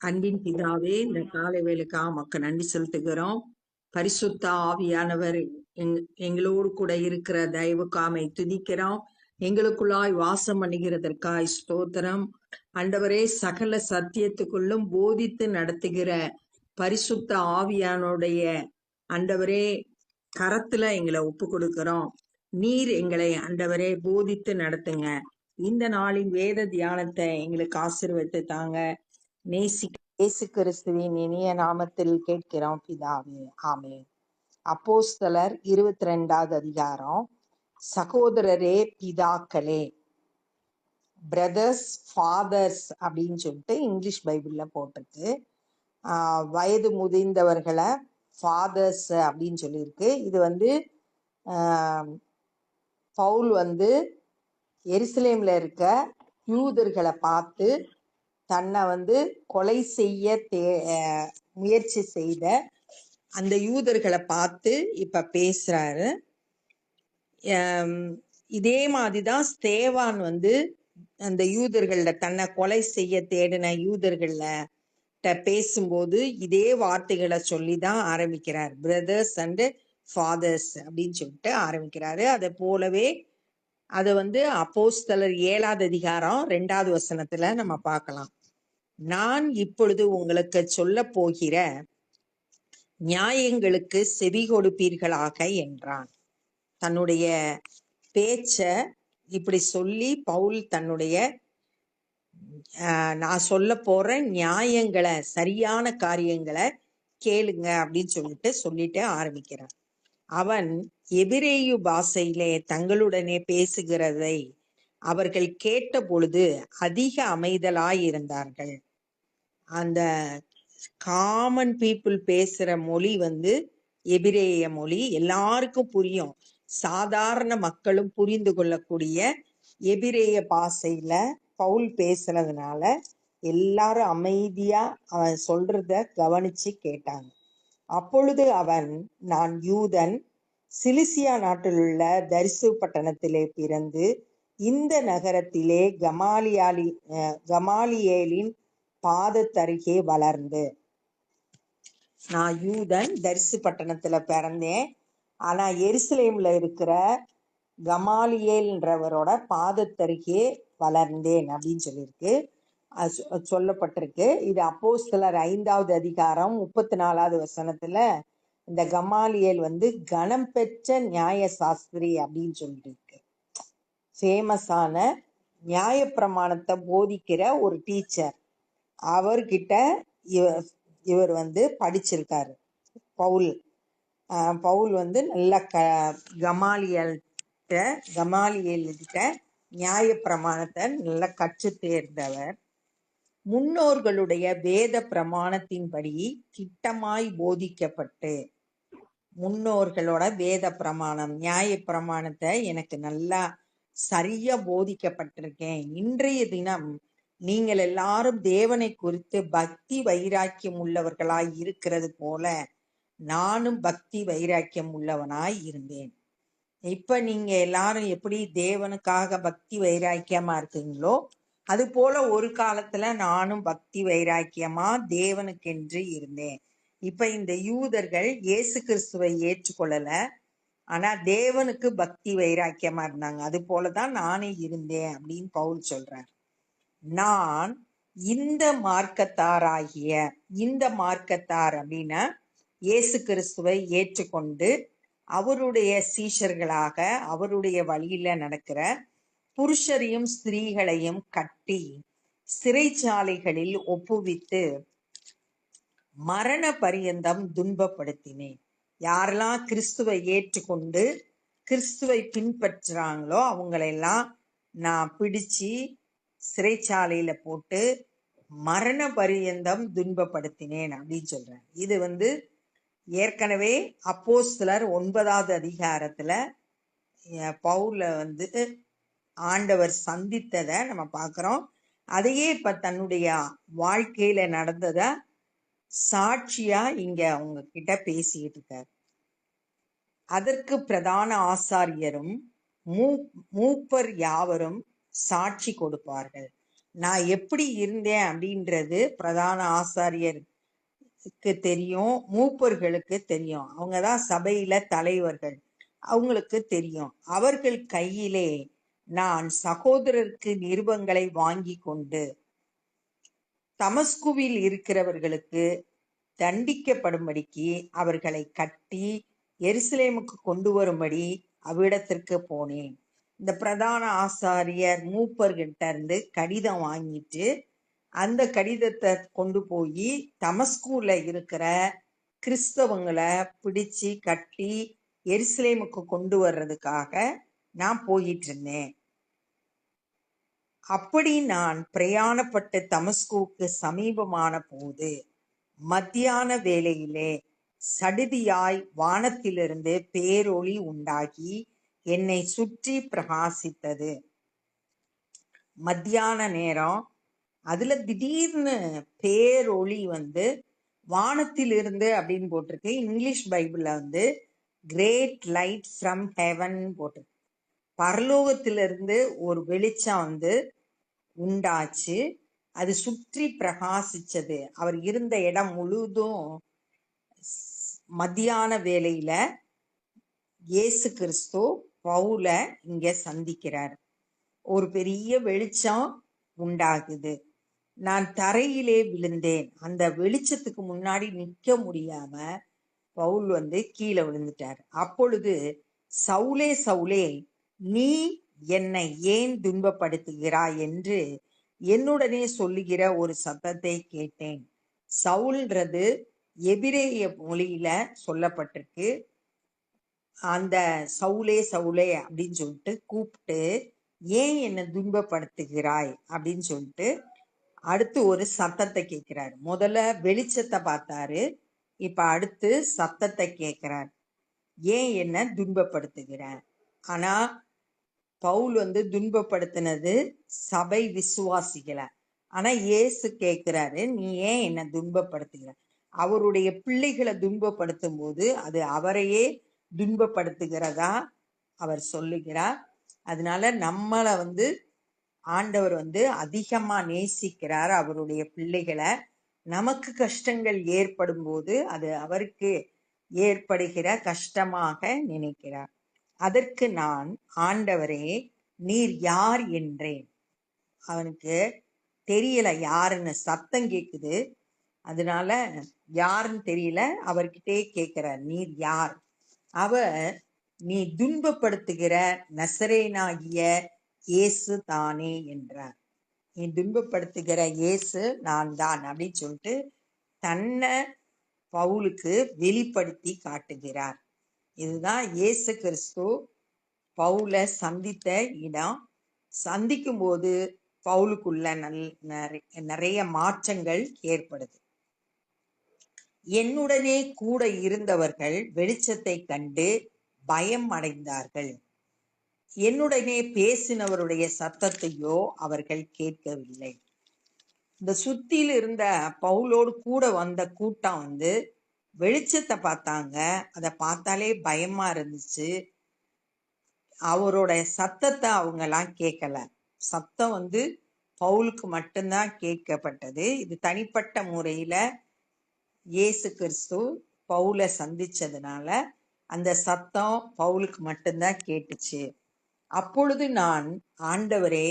அன்பின் பிதாவே, இந்த காலை வேளைக்காக உமக்கு நன்றி செலுத்துகிறோம். பரிசுத்த ஆவியானவர் எங்களோடு கூட இருக்கிற தயவுக்காமை துதிக்கிறோம். எங்களுக்குள்ளாய் வாசம் பண்ணுகிறதற்காய் ஸ்தோத்திரம். ஆண்டவரே, சகல சத்தியத்துக்குள்ளும் போதித்து நடத்துகிற பரிசுத்த ஆவியானுடைய ஆண்டவரே கரத்துல எங்களை ஒப்பு கொடுக்கிறோம். நீர் எங்களை ஆண்டவரே போதித்து நடத்துங்க. இந்த நாளின் வேத தியானத்தை எங்களுக்கு ஆசீர்வதித்து தாங்க. இயேசு கிறிஸ்துவின் இனிய நாமத்தில் கேட்கிறோம் பிதாவே, ஆமென். அப்போஸ்தலர் 22வது அதிகாரம். சகோதரரே பிதாக்களே, பிரதர்ஸ் ஃபாதர்ஸ் அப்படின்னு சொல்லிட்டு இங்கிலீஷ் பைபிள்ல போட்டிருக்கு. வயது முதிர்ந்தவர்களை ஃபாதர்ஸ் அப்படின்னு சொல்லியிருக்கு. இது பவுல் எருசலேம்ல இருக்க யூதர்களை பார்த்து தன்னை கொலை செய்ய முயற்சி செய்த அந்த யூதர்களை பார்த்து இப்ப பேசுறாரு. இதே மாதிரிதான் ஸ்தேவான் அந்த யூதர்கள்ல தன்னை கொலை செய்ய தேடின யூதர்கள்ல பேசும்போது இதே வார்த்தைகளை சொல்லிதான் ஆரம்பிக்கிறார். பிரதர்ஸ் அண்ட் ஃபாதர்ஸ் அப்படின்னு சொல்லிட்டு ஆரம்பிக்கிறாரு. அதை போலவே அதை அப்போஸ்தலர் 7வது அதிகாரம் 2வது வசனத்துல நம்ம பார்க்கலாம். நான் இப்பொழுது உங்களுக்கு சொல்ல போகிற நியாயங்களுக்கு செவி கொடுப்பீர்களாக என்றான். தன்னுடைய பேச்ச இப்படி சொல்லி பவுல் தன்னுடைய நான் சொல்ல போற நியாயங்களை, சரியான காரியங்களை கேளுங்க அப்படின்னு சொல்லிட்டு ஆரம்பிக்கிறான். அவன் எபிரேயு பாஷையிலே தங்களுடனே பேசுகிறதை அவர்கள் கேட்ட பொழுது அதிக அமைதலாய் இருந்தார்கள். அந்த காமன் பீப்புள் பேசுற மொழி எபிரேய மொழி, எல்லாருக்கும் புரியும். சாதாரண மக்களும் புரிந்து கொள்ளக்கூடிய எபிரேய பாஷையில பவுல் பேசுறதுனால எல்லாரும் அமைதியா அவன் சொல்றத கவனிச்சு கேட்டாங்க. அப்பொழுது அவன், நான் யூதன், சிலிசியா நாட்டில் உள்ள தரிசு பட்டணத்திலே பிறந்து இந்த நகரத்திலே கமாலியேலின் பாதத்தருகே வளர்ந்து. நான் யூதன், தரிசு பட்டணத்துல பிறந்தேன். ஆனா எருசலேம்ல இருக்கிற கமாலியேல்ன்றவரோட பாதத்தருகே வளர்ந்தேன் அப்படின்னு சொல்லியிருக்கு, சொல்லப்பட்டிருக்கு. இது அப்போஸ்தலர் 5வது அதிகாரம் 34வது வசனத்துல இந்த கமாலியேல் கணம் பெற்ற நியாய சாஸ்திரி அப்படின்னு சொல்லிட்டு இருக்கு. ஃபேமஸான நியாய பிரமாணத்தை போதிக்கிற ஒரு டீச்சர். அவர்கிட்ட இவர் படிச்சிருக்காரு பவுல். பவுல் நல்ல கமாலியேல்கிட்ட நியாய பிரமாணத்தை நல்லா கற்று தேர்ந்தவர். முன்னோர்களுடைய வேத பிரமாணத்தின்படி திட்டமாய் போதிக்கப்பட்டு, முன்னோர்களோட வேத பிரமாணம், நியாய பிரமாணத்தை எனக்கு நல்லா சரியா போதிக்கப்பட்டிருக்கேன். இன்றைய தினம் நீங்கள் எல்லாரும் தேவனை குறித்து பக்தி வைராக்கியம் உள்ளவர்களாய் இருக்கிறது போல நானும் பக்தி வைராக்கியம் உள்ளவனாய் இருந்தேன். இப்ப நீங்க எல்லாரும் எப்படி தேவனுக்காக பக்தி வைராக்கியமா இருக்கீங்களோ அது போல ஒரு காலத்துல நானும் பக்தி வைராக்கியமா தேவனுக்கென்று இருந்தேன். இப்ப இந்த யூதர்கள் இயேசு கிறிஸ்துவை ஏற்றுக்கொள்ளல, ஆனா தேவனுக்கு பக்தி வைராக்கியமா இருந்தாங்க. அது போலதான் நானே இருந்தேன் அப்படின்னு பவுல் சொல்றார். நான் இந்த மார்க்கத்தார் அப்படின்னா இயேசு கிறிஸ்துவை ஏற்றுக்கொண்டு அவருடைய சீஷர்களாக அவருடைய வழியில நடக்கிற புருஷரையும் ஸ்திரீகளையும் கட்டி சிறைச்சாலைகளில் ஒப்புவித்து மரண பரியந்தம் துன்பப்படுத்தினேன். யாரெல்லாம் கிறிஸ்துவை ஏற்றுக்கொண்டு கிறிஸ்துவை பின்பற்றுறாங்களோ அவங்களெல்லாம் நான் பிடிச்சு சிறைச்சாலையில போட்டு மரண பரியந்தம் துன்பப்படுத்தினேன் அப்படின்னு சொல்றேன். இது ஏற்கனவே அப்போஸ்தலர் 9வது அதிகாரத்துல பவுல ஆண்டவர் சந்தித்ததை நம்ம பார்க்கிறோம். அதையே இப்ப தன்னுடைய வாழ்க்கையில நடந்தத சாட்சியா இங்க அவங்க கிட்ட பேசிக்கிட்டு இருக்காரு. அதற்கு பிரதான ஆசாரியரும் மூப்பர் யாவரும் சாட்சி கொடுப்பார்கள். நான் எப்படி இருந்தேன் அப்படின்றது பிரதான ஆசாரியருக்கு தெரியும், மூப்பர்களுக்கு தெரியும். அவங்கதான் சபையில தலைவர்கள். அவங்களுக்கு தெரியும். அவர்கள் கையிலே நான் சகோதரருக்கு நிருபங்களை வாங்கி கொண்டு தமஸ்குவில் இருக்கிறவர்களுக்கு தண்டிக்கப்படும்படிக்கு அவர்களை கட்டி எருசலேமுக்கு கொண்டு வரும்படி அவ்விடத்திற்கு போனேன். இந்த பிரதான ஆசாரியர் மூப்பர்கிட்ட இருந்து கடிதம் வாங்கிட்டு அந்த கடிதத்தை கொண்டு போய் தமஸ்குல இருக்கிற கிறிஸ்தவங்களை பிடிச்சு கட்டி எருசலேமுக்கு கொண்டு வர்றதுக்காக நான் போயிட்டு இருந்தேன். அப்படி நான் பிரயாணப்பட்டு தமஸ்குவுக்கு சமீபமான போது மத்தியான வேளையிலே சடிதியாய் வானத்திலிருந்து பேரொளி உண்டாகி என்னை சுற்றி பிரகாசித்தது. மத்தியான நேரம், அதுல திடீர்னு பேரொளி வானத்திலிருந்து அப்படின்னு போட்டிருக்கு. இங்கிலீஷ் பைபிள்ல கிரேட் லைட் ஃப்ரம் ஹெவன் போட்டிருக்கு. பரலோகத்திலிருந்து ஒரு வெளிச்சம் உண்டாச்சு. அது சுற்றி பிரகாசிச்சது. அவர் இருந்த இடம் முழுதும் மத்தியான வேளையில இயேசு கிறிஸ்து பவுல இங்க சந்திக்கிறார். ஒரு பெரிய வெளிச்சம் உண்டாகுது. நான் தரையிலே விழுந்தேன். அந்த வெளிச்சத்துக்கு முன்னாடி நிக்க முடியாம பவுல் கீழே விழுந்துட்டார். அப்பொழுது சவுலே சவுலே, நீ என்னை ஏன் துன்பப்படுத்துகிறாய் என்று என்னுடனே சொல்லுகிற ஒரு சத்தத்தை கேட்டேன். சவுல்ன்றது எபிரேய மொழியில சொல்லப்பட்டிருக்கு. அந்த சவுலே சவுலே அப்படின்னு சொல்லிட்டு கூப்பிட்டு, ஏன் என்னை துன்பப்படுத்துகிறாய் அப்படின்னு சொல்லிட்டு அடுத்து ஒரு சத்தத்தை கேட்கிறார். முதல்ல வெளிச்சத்தை பார்த்தாரு, இப்ப அடுத்து சத்தத்தை கேட்கிறார். ஏன் என்ன துன்பப்படுத்துகிற? ஆனா பவுல் துன்பப்படுத்தினது சபை விசுவாசிகளை. ஆனா இயேசு கேட்கிறாரு, நீ ஏன் என்ன துன்பப்படுத்துகிற? அவருடைய பிள்ளைகளை துன்பப்படுத்தும் போது அது அவரையே துன்பப்படுத்துகிறதா அவர் சொல்லுகிறார். அதனால நம்மளை ஆண்டவர் அதிகமா நேசிக்கிறார். அவருடைய பிள்ளைகளை நமக்கு கஷ்டங்கள் ஏற்படும் போது அது அவருக்கு ஏற்படுகிற கஷ்டமாக நினைக்கிறார். அதற்கு நான், ஆண்டவரே நீர் யார் என்றேன். அவனுக்கு தெரியல யாருன்னு, சத்தம் கேக்குது, அதனால யாருன்னு தெரியல. அவர்கிட்டே கேட்கிறார், நீர் யார்? அவர், நீ துன்பப்படுத்துகிற நசரேனாகிய இயேசு தானே என்றார். நீ துன்பப்படுத்துகிற இயேசு நான் தான் அப்படின்னு சொல்லிட்டு தன்னை பவுலுக்கு வெளிப்படுத்தி காட்டுகிறார். இதுதான் இயேசு கிறிஸ்து பவுல சந்தித்த இடம். சந்திக்கும் போது பவுலுக்குள்ள நிறைய மாற்றங்கள் ஏற்படுது. என்னுடனே கூட இருந்தவர்கள் வெளிச்சத்தை கண்டு பயம் அடைந்தார்கள். என்னுடனே பேசினவருடைய சத்தத்தையோ அவர்கள் கேட்கவில்லை. இந்த சுத்தியில் இருந்த பவுலோடு கூட வந்த கூட்டம் வெளிச்சத்தை பார்த்தாங்க. அதை பார்த்தாலே பயமா இருந்துச்சு. அவரோட சத்தத்தை அவங்கெல்லாம் கேட்கல. சத்தம் பவுலுக்கு மட்டும்தான் கேட்கப்பட்டது. இது தனிப்பட்ட முறையில இயேசு கிறிஸ்து பவுலை சந்திச்சதுனால அந்த சத்தம் பவுலுக்கு மட்டும்தான் கேட்டுச்சு. அப்பொழுது நான், ஆண்டவரே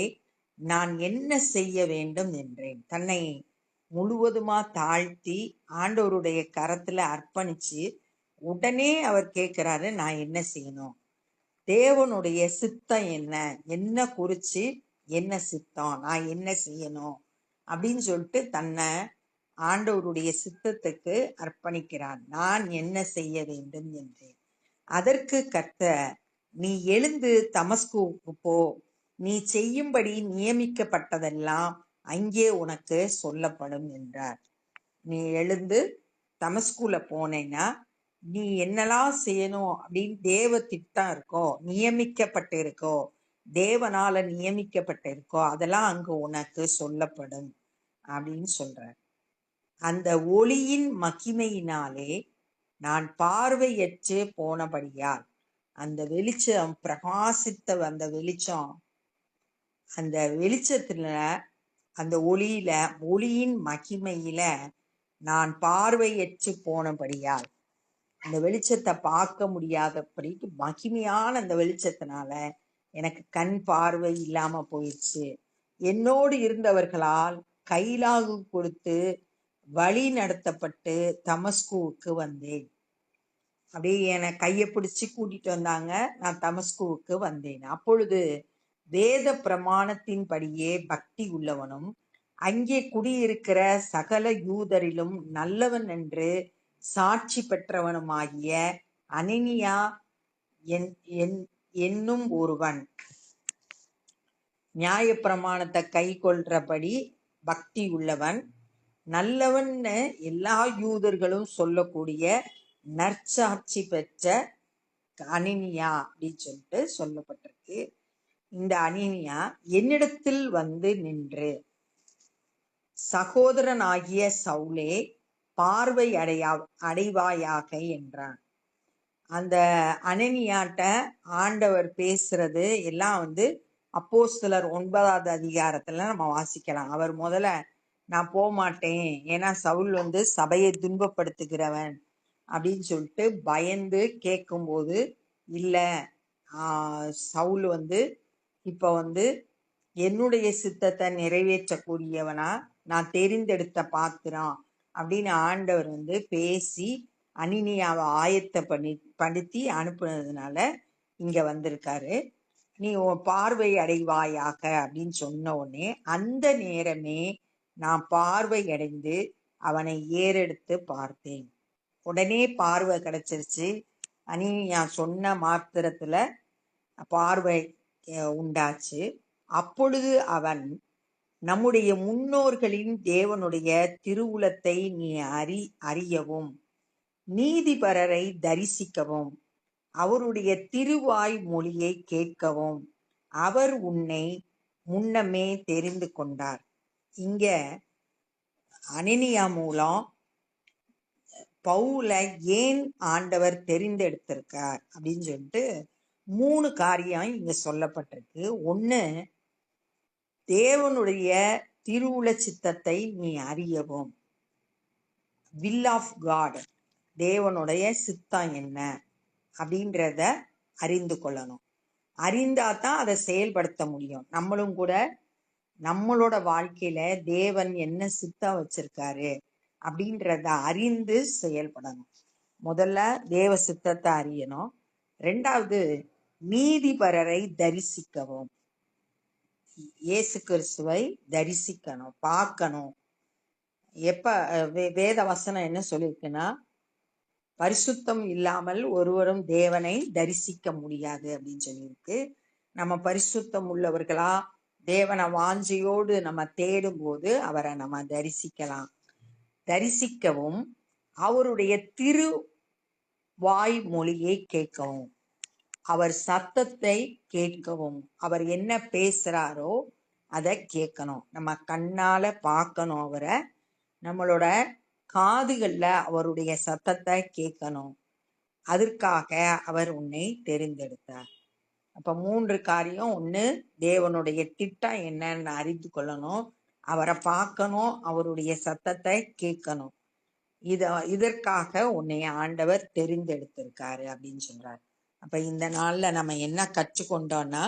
நான் என்ன செய்ய வேண்டும் என்றேன். தன்னை முழுவதுமா தாழ்த்தி ஆண்டவருடைய கரத்துல அர்ப்பணிச்சு உடனே அவர் கேட்கிறாரு, நான் என்ன செய்யணும்? தேவனுடைய சித்தம் என்ன, என்ன குறிச்சு என்ன சித்தம், நான் என்ன செய்யணும் அப்படின்னு சொல்லிட்டு தன்னை ஆண்டவருடைய சித்தத்துக்கு அர்ப்பணிக்கிறான். நான் என்ன செய்ய வேண்டும் என்றேன். அதற்கு கர்த்தர், நீ எழுந்து தமஸ்குவுக்கு போ, நீ செய்யும்படி நியமிக்கப்பட்டதெல்லாம் அங்கே உனக்கு சொல்லப்படும் என்றார். நீ எழுந்து தமஸ்குல போனேன்னா நீ என்னெல்லாம் செய்யணும் அப்படின்னு தேவ திட்டம் இருக்கோ, நியமிக்கப்பட்டு இருக்கோ, தேவனால நியமிக்கப்பட்டு இருக்கோ, அதெல்லாம் அங்க உனக்கு சொல்லப்படும் அப்படின்னு சொல்றார். அந்த ஒளியின் மகிமையினாலே நான் பார்வையற்று போனபடியால், அந்த வெளிச்சம் பிரகாசித்த அந்த வெளிச்சத்துல அந்த ஒளியின் மகிமையில நான் பார்வையற்று போனபடியால், அந்த வெளிச்சத்தை பார்க்க முடியாதபடிக்கு மகிமையான அந்த வெளிச்சத்தினால எனக்கு கண் பார்வை இல்லாம போயிடுச்சு. என்னோடு இருந்தவர்களால் கைலாகு கொடுத்து வழி நடத்தப்பட்டு தமஸ்குவுக்கு வந்தேன். அப்படியே என்னை கையை பிடிச்சு கூட்டிட்டு வந்தாங்க. நான் தமஸ்குவுக்கு வந்தேன். அப்பொழுது வேத பிரமாணத்தின்படியே பக்தி உள்ளவனும் அங்கே குடியிருக்கிற சகல யூதரிலும் நல்லவன் என்று சாட்சி பெற்றவனுமாகிய அனனியா என்னும் ஒருவன், நியாயப்பிரமாணத்தை கை கொள்றபடி பக்தி உள்ளவன், நல்லவன்னு எல்லா யூதர்களும் சொல்லக்கூடிய நற்சாட்சி பெற்ற அனனியா அப்படின்னு சொல்லிட்டு சொல்லப்பட்டிருக்கு. இந்த அனனியா என்னிடத்தில் வந்து நின்று, சகோதரனாகிய சவுலே பார்வை அடைவாயாக என்றான். அந்த அனனியாட்ட ஆண்டவர் பேசுறது எல்லாம் அப்போஸ்தலர் 9வது அதிகாரத்துல நம்ம வாசிக்கலாம். அவர் முதல்ல நான் போக மாட்டேன், ஏன்னா சவுல் சபையை துன்பப்படுத்துகிறவன் அப்படின்னு சொல்லிட்டு பயந்து கேட்கும்போது, இல்ல சவுல் இப்ப என்னுடைய சித்தத்தை நிறைவேற்றக்கூடியவனா, நான் தெரிந்தெடுத்த பாத்திரம் அப்படின்னு ஆண்டவர் பேசி அனனியாவை படுத்தி அனுப்புனதுனால இங்க வந்திருக்காரு. நீ பார்வை அடைவாயாக அப்படின்னு சொன்ன உடனே அந்த நேரமே நான் பார்வை அடைந்து அவனை ஏறெடுத்து பார்த்தேன். உடனே பார்வை கிடைச்சிருச்சு. அனனியா சொன்ன மாத்திரத்துல பார்வை உண்டாச்சு. அப்பொழுது அவன், நம்முடைய முன்னோர்களின் தேவனுடைய திருவுளத்தை நீ அறியவும், நீதிபரரை தரிசிக்கவும், அவருடைய திருவாய் மொழியை கேட்கவும் அவர் உன்னை முன்னமே தெரிந்து கொண்டார். இங்க அனனியா மூலம் பவுலை ஏன் ஆண்டவர் தெரிந்தெடுத்திருக்கார் அப்படின்னு சொல்லிட்டு 3 காரியம் இங்க சொல்லப்பட்டிருக்கு. ஒண்ணு, தேவனுடைய திருவுள சித்தத்தை நீ அறியவும், வில் ஆஃப் காட், தேவனுடைய சித்தம் என்ன அப்படின்றத அறிந்து கொள்ளணும். அறிந்தாதான் அதை செயல்படுத்த முடியும். நம்மளும் கூட நம்மளோட வாழ்க்கையில தேவன் என்ன சித்தம் வச்சிருக்காரு அப்படின்றத அறிந்து செயல்படணும். முதல்ல தேவ சித்தத்தை அறியணும். 2வது, நீதிபரரை தரிசிக்கவும், இயேசு கிறிஸ்துவை தரிசிக்கணும், பார்க்கணும். எப்ப வேத வசனம் என்ன சொல்லியிருக்குன்னா, பரிசுத்தம் இல்லாமல் ஒருவரும் தேவனை தரிசிக்க முடியாது அப்படின்னு சொல்லியிருக்கு. நம்ம பரிசுத்தம் உள்ளவர்களா தேவனை வாஞ்சையோடு நம்ம தேடும் போது அவரை நம்ம தரிசிக்கலாம். தரிசிக்கவும், அவருடைய திரு வாய் மொழியை கேட்கவும், அவர் சத்தத்தை கேட்கவும், அவர் என்ன பேசுறாரோ அதை கேட்கணும். நம்ம கண்ணால பார்க்கணும் அவரை, நம்மளோட காதுகள்ல அவருடைய சத்தத்தை கேட்கணும். அதற்காக அவர் உன்னை தெரிந்தெடுத்தார். அப்ப 3 காரியம். ஒண்ணு, தேவனுடைய திட்டம் என்னன்னு அறிந்து கொள்ளணும், அவரை பார்க்கணும், அவருடைய சத்தத்தை கேட்கணும். இதற்காக உன்னை ஆண்டவர் தெரிந்தெடுத்திருக்காரு அப்படின்னு சொல்றாரு. அப்ப இந்த நாள்ல நம்ம என்ன கற்றுக்கொண்டோம்னா,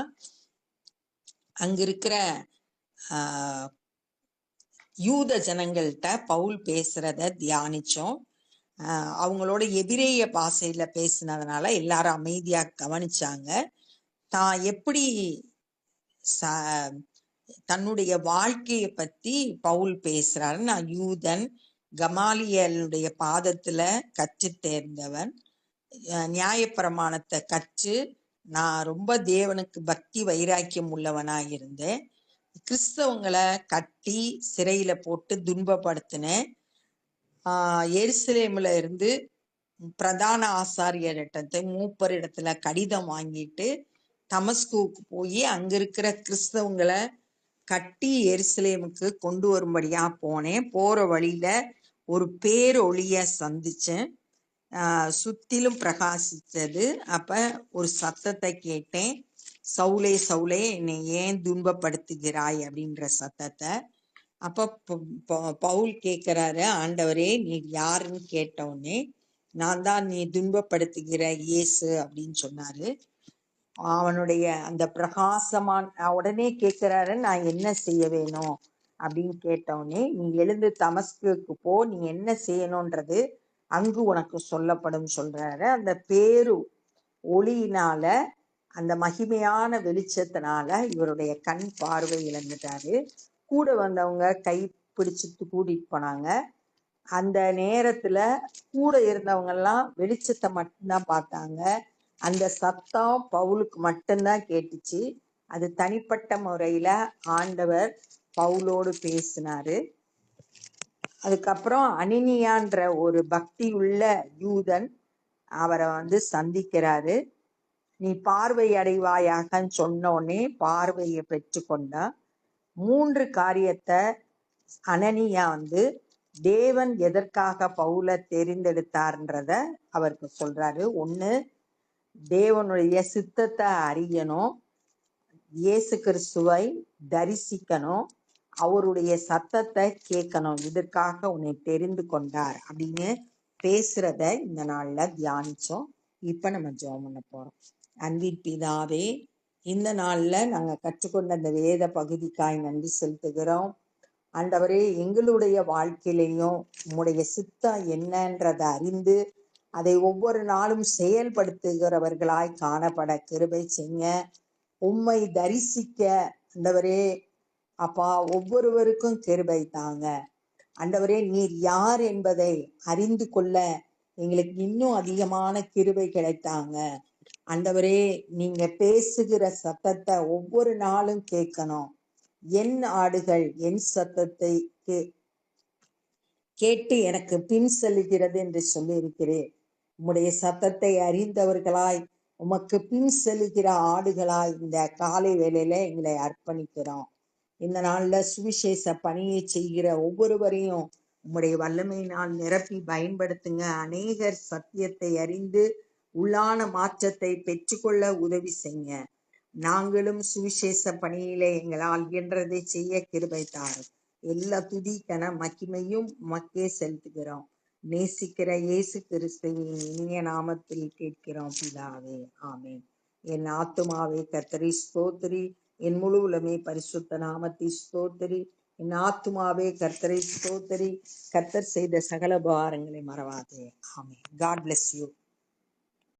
அங்க இருக்கிற யூத ஜனங்கள்கிட்ட பவுல் பேசுறத தியானிச்சோம். அவங்களோட எபிரேய பாஷையில பேசினதுனால எல்லாரும் அமைதியா கவனிச்சாங்க. தான் எப்படி தன்னுடைய வாழ்க்கையை பத்தி பவுல் பேசுறாரு. நான் யூதன், கமாலியலுடைய பாதத்துல கற்று தேர்ந்தவன், நியாயப்பிரமாணத்தை கற்று நான் ரொம்ப தேவனுக்கு பக்தி வைராக்கியம் உள்ளவனா இருந்தேன். கிறிஸ்தவங்களை கட்டி சிறையில போட்டு துன்பப்படுத்தினேன். எருசலேம்ல இருந்து பிரதான ஆசாரியரிடத்தை மூப்பரிடத்துல கடிதம் வாங்கிட்டு தமஸ்குவுக்கு போய் அங்க இருக்கிற கிறிஸ்தவங்களை கட்டி எருசலேமுக்கு கொண்டு வரும்படியா போனேன். போற வழியில ஒரு பேரொளிய சந்திச்சேன். சுத்திலும் பிரகாசித்தது. அப்ப ஒரு சத்தத்தை கேட்டேன், சவுலே சவுலே என்னை ஏன் துன்பப்படுத்துகிறாய் அப்படின்ற சத்தத்தை. அப்ப பவுல் கேட்கிறாரு, ஆண்டவரே நீர் யாருன்னு கேட்ட உடனே, நான் தான் நீ துன்பப்படுத்துகிற இயேசு அப்படின்னு சொன்னாரு. அவனுடைய அந்த பிரகாசமான உடனே கேட்கிறாரு, நான் என்ன செய்ய வேணும் அப்படின்னு கேட்டவுடனே, நீ எழுந்து தமஸ்குக்கு போ, நீ என்ன செய்யணும்ன்றது அங்கு உனக்கு சொல்லப்படும் சொல்றாரு. அந்த பேரு ஒளியினால, அந்த மகிமையான வெளிச்சத்தினால இவருடைய கண் பார்வை இழந்துட்டாரு. கூட வந்தவங்க கை பிடிச்சிட்டு கூட்டிட்டு போனாங்க. அந்த நேரத்துல கூட இருந்தவங்க எல்லாம் வெளிச்சத்தை மட்டும்தான் பார்த்தாங்க. அந்த சத்தம் பவுலுக்கு மட்டும்தான் கேட்டுச்சு. அது தனிப்பட்ட முறையில ஆண்டவர் பவுலோடு பேசினாரு. அதுக்கப்புறம் அனினியான்ற ஒரு பக்தி உள்ள யூதன் அவரை சந்திக்கிறாரு. நீ பார்வை அடைவாயாகன்னு சொன்ன உடனே பார்வையை பெற்றுக்கொண்டா. 3 காரியத்தை அனனியா தேவன் எதற்காக பவுலை தெரிந்தெடுத்தார்ன்றத அவருக்கு சொல்றாரு. 1, தேவனுடைய சித்தத்தை அறியணும், இயேசு கிறிஸ்துவை தரிசிக்கணும், அவருடைய சத்தத்தை கேட்கணும், இதற்காக உன்னை தெரிந்து கொண்டார் அப்படின்னு பேசுறத இந்த நாள்ல தியானிச்சோம். இப்ப நம்ம ஜெபம் பண்ண போறோம். அன்பின் பிதாவே, இந்த நாள்ல நாங்க கற்றுக்கொண்ட அந்த வேத பகுதிக்காய் நன்றி செலுத்துகிறோம். ஆண்டவரே, எங்களுடைய வாழ்க்கையிலையும் உம்முடைய சித்தம் என்னன்றதை அறிந்து அதை ஒவ்வொரு நாளும் செயல்படுத்துகிறவர்களாய் காணப்பட கிருபை செய்யுங்க. உம்மை தரிசிக்க ஆண்டவரே அப்பா ஒவ்வொருவருக்கும் கிருபை தாங்க. ஆண்டவரே, நீர் யார் என்பதை அறிந்து கொள்ள எங்களுக்கு இன்னும் அதிகமான கிருபை கிடைத்தாங்க. ஆண்டவரே, நீங்க பேசுகிற சத்தத்தை ஒவ்வொரு நாளும் கேட்கணும். என் ஆடுகள் என் சத்தத்தை கேட்டு எனக்கு பின் செல்லுகிறது என்று சொல்லி இருக்கிறேன். உம்முடைய சத்தத்தை அறிந்தவர்களாய் உமக்கு பின் செல்லுகிற ஆடுகளாய் இந்த காலை வேளையில எங்களை அர்ப்பணிக்கிறோம். இந்த நாள்ல சுவிசேஷ பணியை செய்கிற ஒவ்வொருவரையும் உம்முடைய வல்லமையினால் நிரப்பி பயன்படுத்துங்க. அநேகர் சத்தியத்தை அறிந்து உள்ளான மாற்றத்தை பெற்றுக்கொள்ள உதவி செய்யுங்க. நாங்களும் சுவிசேஷ பணியிலே எங்களால் இயன்றதை செய்ய கிருபை தாரும். எல்லா துதி கன மகிமையும் மக்கே செலுத்துகிறோம். நேசிக்கிற இயேசு கிறிஸ்துவின் இனிய நாமத்தில் கேட்கிறோம் பிதாவே, ஆமென். என் ஆத்துமாவே கர்த்தரை ஸ்தோத்திரி, என் முழு உலமே பரிசுத்த நாமத்தை ஸ்தோத்திரி. என் ஆத்துமாவே கர்த்தரை ஸ்தோத்திரி, கர்த்தர் செய்த சகல உபகாரங்களை மறவாதே. ஆமென். God bless you.